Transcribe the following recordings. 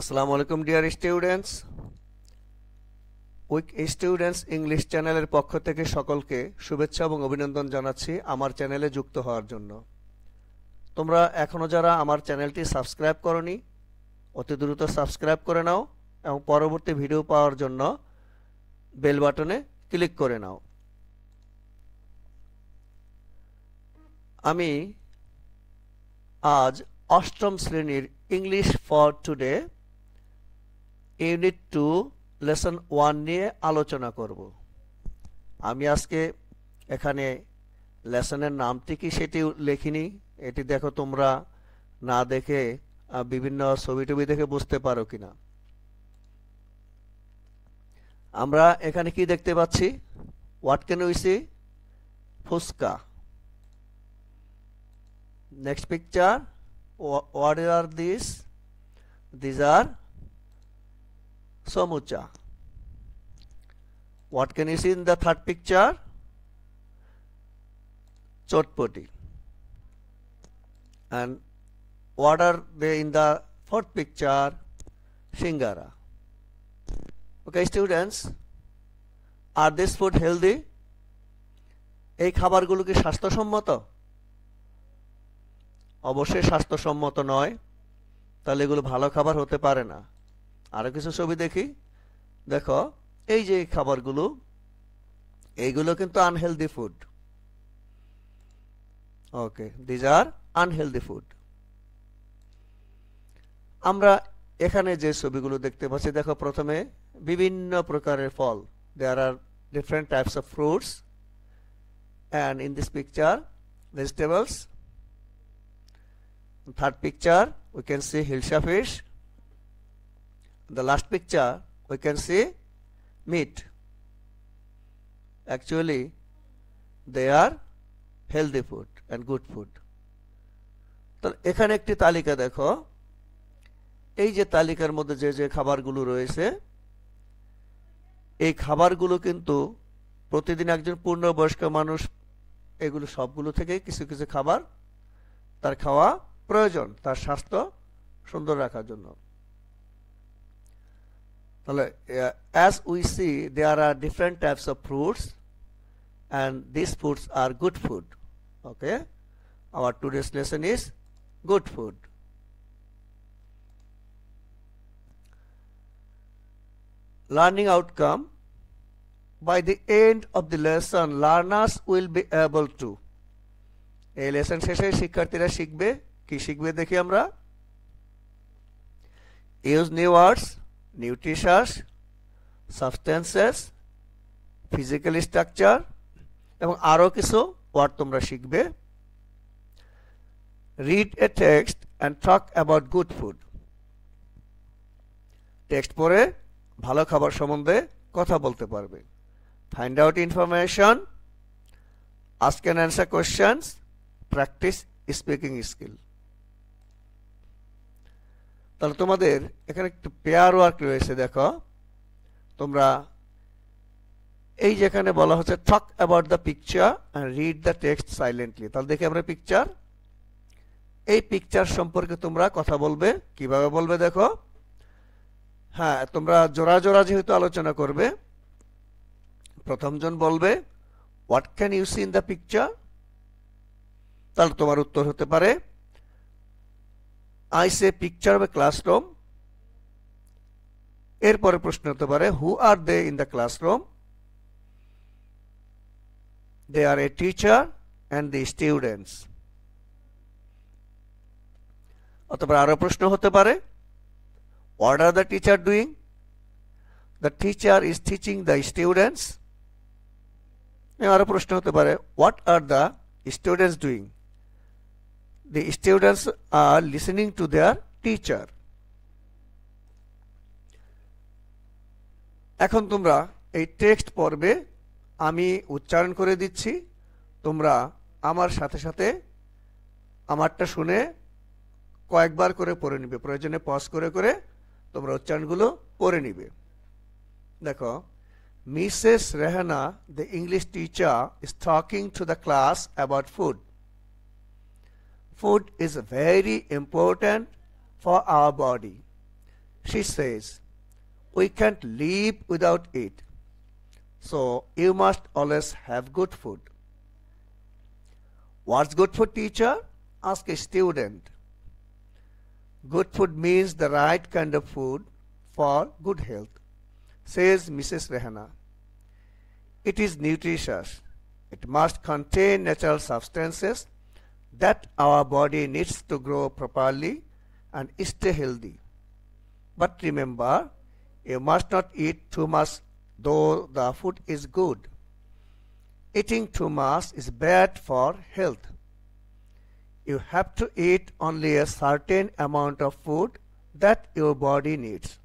আসসালামু আলাইকুম dear students. Week students English চ্যানেলের পক্ষ থেকে সকলকে শুভেচ্ছা এবং অভিনন্দন জানাচ্ছি আমার চ্যানেলে যুক্ত হওয়ার জন্য। তোমরা এখনও যারা আমার চ্যানেলটি সাবস্ক্রাইব করনি অতি দ্রুত সাবস্ক্রাইব করে নাও এবং পরবর্তী ভিডিও পাওয়ার জন্য বেল বাটনে ক্লিক করে নাও। আমি আজ অষ্টম শ্রেণীর English for today unit 2 lesson 1 নিয়ে আলোচনা করব। আমি আজকে এখানে লেসনের নামটি কি সেটি লিখিনি। এটি দেখো, তোমরা না দেখে বিভিন্ন ছবি টবি দেখে বুঝতে পারো কিনা। আমরা এখানে কি দেখতে পাচ্ছি? What can we see? Fuchka. Next picture, what are these? These are samosa. What can you see in the third picture? Chotpoti. And what are they in the fourth picture? Shingara. Okay students, are this food healthy? এই খাবারগুলো কি স্বাস্থ্যসম্মত? অবশ্যই স্বাস্থ্যসম্মত নয়, তাহলে এগুলো ভালো খাবার হতে পারে না। আরো কিছু ছবি দেখি। দেখো, এই যে খাবারগুলো, এইগুলো কিন্তু unhealthy food. Okay, these are unhealthy food. আমরা এখানে যে ছবিগুলো দেখতে পাচ্ছি, দেখো প্রথমে বিভিন্ন প্রকারের ফল। There are different types of fruits and in this picture vegetables. Third picture we can see hilsa fish. The last picture we can see meat. Actually they are healthy food and good food. তো এখানে একটি তালিকা দেখো। এই যে তালিকার মধ্যে যে যে খাবারগুলো রয়েছে, এই খাবারগুলো কিন্তু প্রতিদিন একজন পূর্ণবয়স্ক মানুষ এগুলো সবগুলো থেকে কিছু কিছু খাবার তার খাওয়া প্রয়োজন, তার স্বাস্থ্য সুন্দর রাখার জন্য। তাহলে as we see there are different types of fruits and these foods are good food. Okay, our today's lesson is good food. Learning outcome. By the end of the lesson, learners will be able to. এই lesson শেষে শিক্ষার্থীরা শিখবে কি শিখবে দেখি আমরা। Use new words, nutritious, substances, physical structure এবং আরো কিছু ওয়ার্ড তোমরা শিখবে। Read a text and talk about good food. Text পড়ে ভালো খাবার সম্বন্ধে কথা বলতে পারবে। Find out information, ask and answer questions, practice speaking skill. তাহলে তোমাদের এখানে একটু পেয়ার ওয়ার্ক রয়েছে। দেখো, তোমরা এই যেখানে বলা হচ্ছে talk about the picture and read the text silently. তাহলে দেখি আমরা পিকচার। এই পিকচার সম্পর্কে তোমরা কথা বলবে। কিভাবে বলবে দেখো। হ্যাঁ, তোমরা জোড়া জোড়া যেহেতু আলোচনা করবে, প্রথমজন বলবে what can you see in the picture. তাহলে তোমার উত্তর হতে পারে I say picture of a classroom. এরপরে প্রশ্ন হতে পারে who are they in the classroom. They are a teacher and the students. অথবা আরো প্রশ্ন হতে পারে what are the teacher doing. The teacher is teaching the students. আরো প্রশ্ন হতে পারে what are the students doing. The students are listening to their teacher. এখন তোমরা এই টেক্সট পড়বে, আমি উচ্চারণ করে দিচ্ছি, তোমরা আমার সাথে সাথে আমারটা শুনে কয়েকবার করে পড়ে নিবে। প্রয়োজনে পজ করে করে তোমরা উচ্চারণগুলো পড়ে নিবে। দেখো, Mrs. Rehana, the English teacher, is talking to the class about food. Food is very important for our body. She says, we can't live without it. So you must always have good food. What's good food, teacher? Ask a student. Good food means the right kind of food for good health, says Mrs. Rehana. It is nutritious. It must contain natural substances that our body needs to grow properly and stay healthy. But remember, you must not eat too much though the food is good. Eating too much is bad for health. You have to eat only a certain amount of food that your body needs.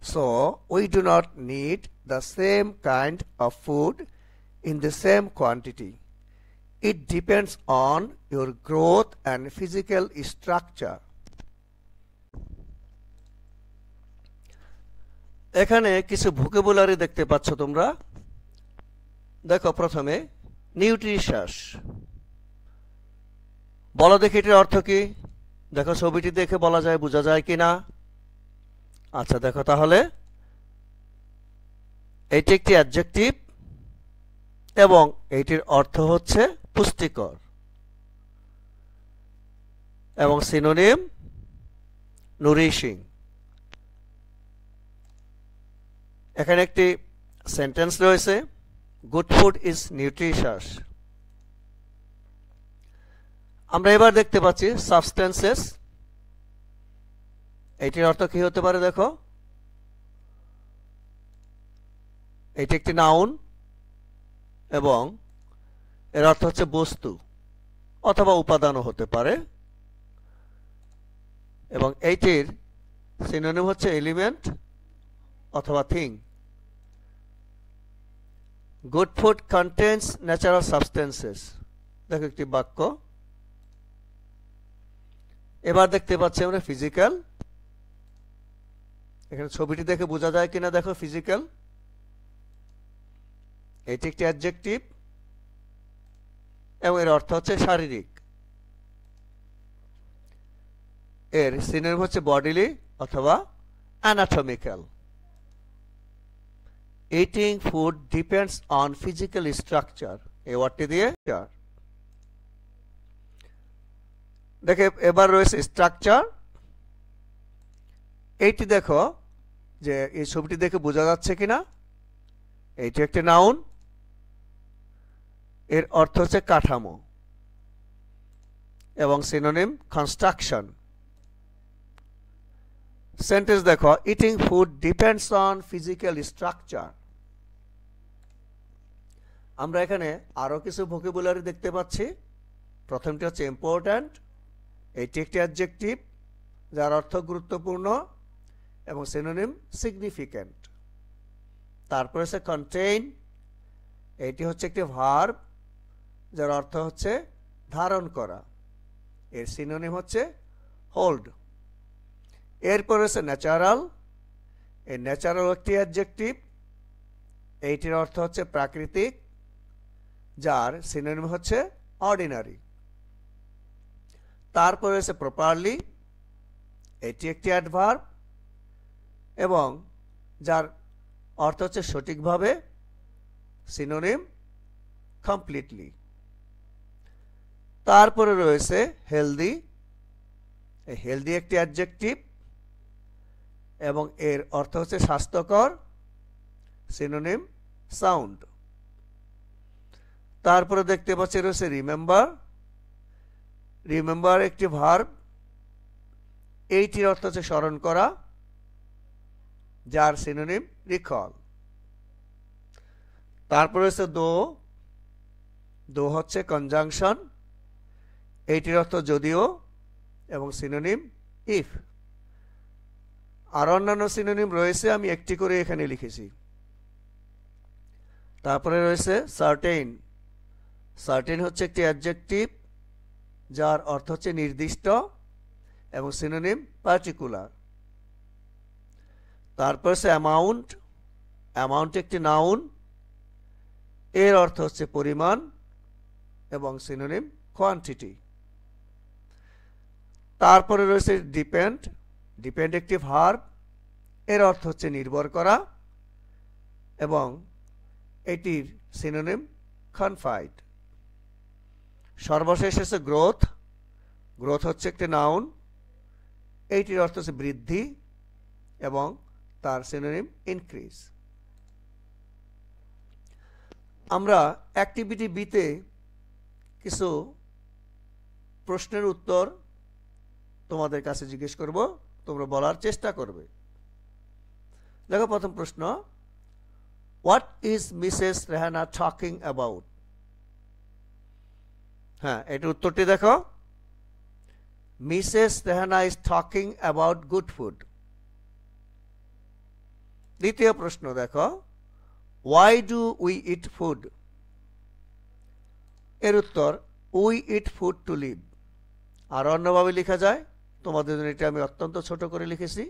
So, we do not need the same kind of food in the same quantity. It depends on your growth and physical structure. এখানে কিছু vocabulary দেখতে পাচ্ছ তোমরা। দেখো প্রথমে nutritious. বলো দেখি এটার অর্থ কি? দেখো ছবিটি দেখে বলা যায়, বোঝা যায় কিনা? আচ্ছা দেখো তাহলে এটি একটি অ্যাডজেক্টিভ এবং এটির অর্থ হচ্ছে পুষ্টিকর এবং সিনোনিম নুরিশিং। এখানে একটি সেন্টেন্স রয়েছে, গুড ফুড ইজ নিউট্রিশাস। আমরা এবার দেখতে পাচ্ছি সাবস্টেন্সেস। এটির অর্থ কি হতে পারে? দেখো এটি একটি নাউন এবং এর অর্থ হচ্ছে বস্তু অথবা উপাদানও হতে পারে এবং এইটির সিনোনিম হচ্ছে এলিমেন্ট অথবা thing. Good food contains natural substances. দেখো একটি বাক্য। এবার দেখতে পাচ্ছি আমরা ফিজিক্যাল। এখানে ছবিটি দেখে বোঝা যায় কিনা দেখো ফিজিক্যাল। এটি একটি অ্যাডজেক্টিভ এবং এর অর্থ হচ্ছে শারীরিক। এর সিনোনিম হচ্ছে বডিলি অথবা anatomical. Eating food depends on physical structure. এই ওয়ার্ডটি দিয়ে দেখে এবার রয়েছে স্ট্রাকচার। এইটি দেখো যে এই ছবিটি দেখে বোঝা যাচ্ছে কিনা। এইটি একটি নাউন, এর অর্থ হচ্ছে কাঠামো এবং সিনোনিম কনস্ট্রাকশন। সেন্টেন্স দেখো, eating food depends on physical structure. আমরা এখানে আরো কিছু ভোকাবুলারি দেখতে পাচ্ছি। প্রথমটি হচ্ছে ইম্পর্ট্যান্ট। এটি একটি অ্যাডজেক্টিভ যার অর্থ গুরুত্বপূর্ণ এবং সিনোনিম সিগনিফিক্যান্ট। তারপর হচ্ছে কন্টেইন। এটি হচ্ছে একটি ভার্ব যার অর্থ হচ্ছে ধারণ করা। এর সিনোনিম হচ্ছে হোল্ড। এরপর হচ্ছে ন্যাচারাল। এই ন্যাচারাল একটি অ্যাডজেক্টিভ। এইটির অর্থ হচ্ছে প্রাকৃতিক যার সিনোনিম হচ্ছে অর্ডিনারি। তারপর হচ্ছে প্রপারলি। এটি একটি অ্যাডভার্ব এবং যার অর্থ হচ্ছে সঠিকভাবে, সিনোনিম কমপ্লিটলি। তারপরে রয়েছে হেলদি। হেলদি একটি অ্যাডজেক্টিভ এবং এর অর্থ হচ্ছে স্বাস্থ্যকর, সিনোনিম সাউন্ড। তারপরে দেখতে পাচ্ছি রয়েছে রিমেম্বার। রিমেম্বার একটি ভার্ব। এইটির অর্থ হচ্ছে স্মরণ করা যার সিনোনিম রিকল। তারপরে হচ্ছে দো। দো হচ্ছে কনজাংশন। এইটির অর্থ যদিও এবং সিনোনিম ইফ। আর অন্যান্য সিনোনিম রয়েছে, আমি একটি করে এখানে লিখেছি। তারপরে রয়েছে সার্টেইন। সার্টেইন হচ্ছে একটি অ্যাডজেক্টিভ যার অর্থ হচ্ছে নির্দিষ্ট এবং সিনোনিম পার্টিকুলার। তারপর হচ্ছে অ্যামাউন্ট। অ্যামাউন্ট একটি নাউন, এর অর্থ হচ্ছে পরিমাণ এবং সিনোনিম কোয়ান্টিটি। তারপরে রয়েছে ডিপেন্ড। ডিপেন্ডেন্টিভ ভার্ব, এর অর্থ হচ্ছে নির্ভর করা, এবং এটির সিনোনিম কনফাইড। সর্বশেষ হচ্ছে গ্রোথ। গ্রোথ হচ্ছে একটি নাউন, এইটির অর্থ হচ্ছে বৃদ্ধি এবং তার সিনোনিম ইনক্রিজ। আমরা অ্যাক্টিভিটি বিতে কিছু প্রশ্নের উত্তর তোমাদের কাছে জিজ্ঞেস করব, তোমরা বলার চেষ্টা করবে। দেখো প্রথম প্রশ্ন, what is Mrs Rehana talking about? হ্যাঁ, এটার উত্তরটি দেখো, Mrs Rehana is talking about good food. দ্বিতীয় প্রশ্ন দেখো, why do we eat food? এর উত্তর, we eat food to live. আর অন্যভাবে লেখা যায়, তোমাদের জন্য এটা আমি অত্যন্ত ছোট করে লিখেছি।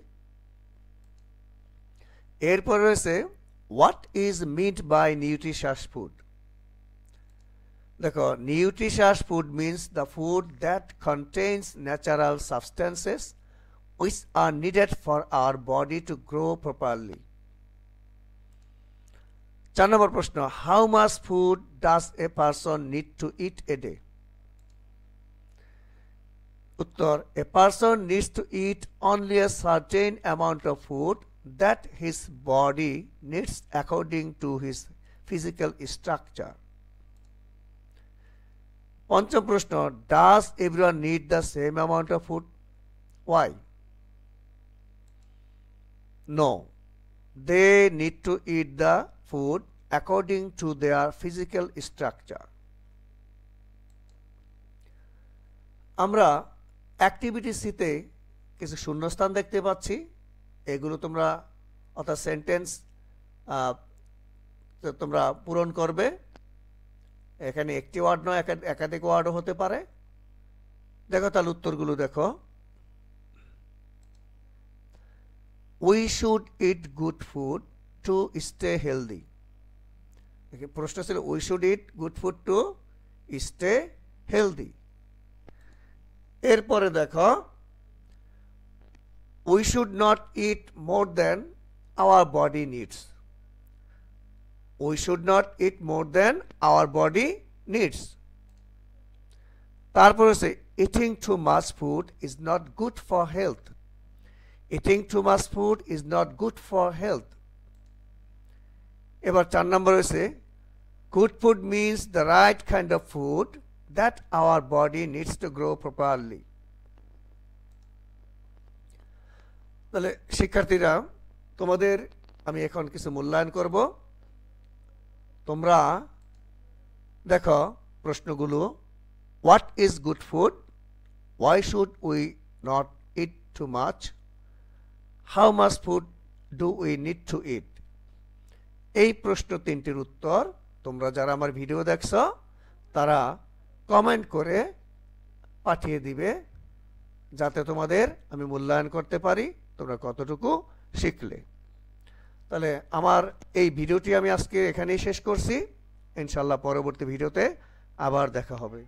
এরপর রয়েছে, what is meant by nutritious food? দেখো, nutritious food means the food that contains natural substances which are needed for our body to grow properly. 4 নম্বর প্রশ্ন, how much food does a person need to eat a day? উত্তর, a person needs to eat only a certain amount of food that his body needs according to his physical structure. পঞ্চম প্রশ্ন, does everyone need the same amount of food? Why? No, they need to eat the food according to their physical structure. আমরা activity সিতে কিছু শূন্যস্থান দেখতে পাচ্ছি, এগুলো তোমরা অর্থাৎ সেন্টেন্স তোমরা পূরণ করবে। এখানে একটি ওয়ার্ড নয়, একাধিক ওয়ার্ডও হতে পারে। দেখো তাহলে উত্তরগুলো দেখো, we should eat good food to stay healthy. প্রশ্ন ছিল we should eat good food to stay healthy. এরপরে দেখো, we should not eat more than our body needs. We should not eat more than our body needs. তারপর হচ্ছে eating too much food is not good for health. Eating too much food is not good for health. এবার 4 নম্বর হচ্ছে good food means the right kind of food that our body needs to grow properly. তাহলে শিক্ষার্থীরা, তোমাদের আমি এখন কিছু মূল্যায়ন করব। তোমরা দেখো প্রশ্নগুলো, what is good food? Why should we not eat too much? How much food do we need to eat? এই প্রশ্ন তিনটির উত্তর তোমরা যারা আমার ভিডিও দেখছো তারা কমেন্ট করে পাঠিয়ে দিবে, যাতে তোমাদের আমি মূল্যায়ন করতে পারি তোমরা কতটুকু শিখলে। তাহলে আমার এই ভিডিওটি আমি আজকে এখানেই শেষ করছি। ইনশাআল্লাহ পরবর্তী ভিডিওতে আবার দেখা হবে।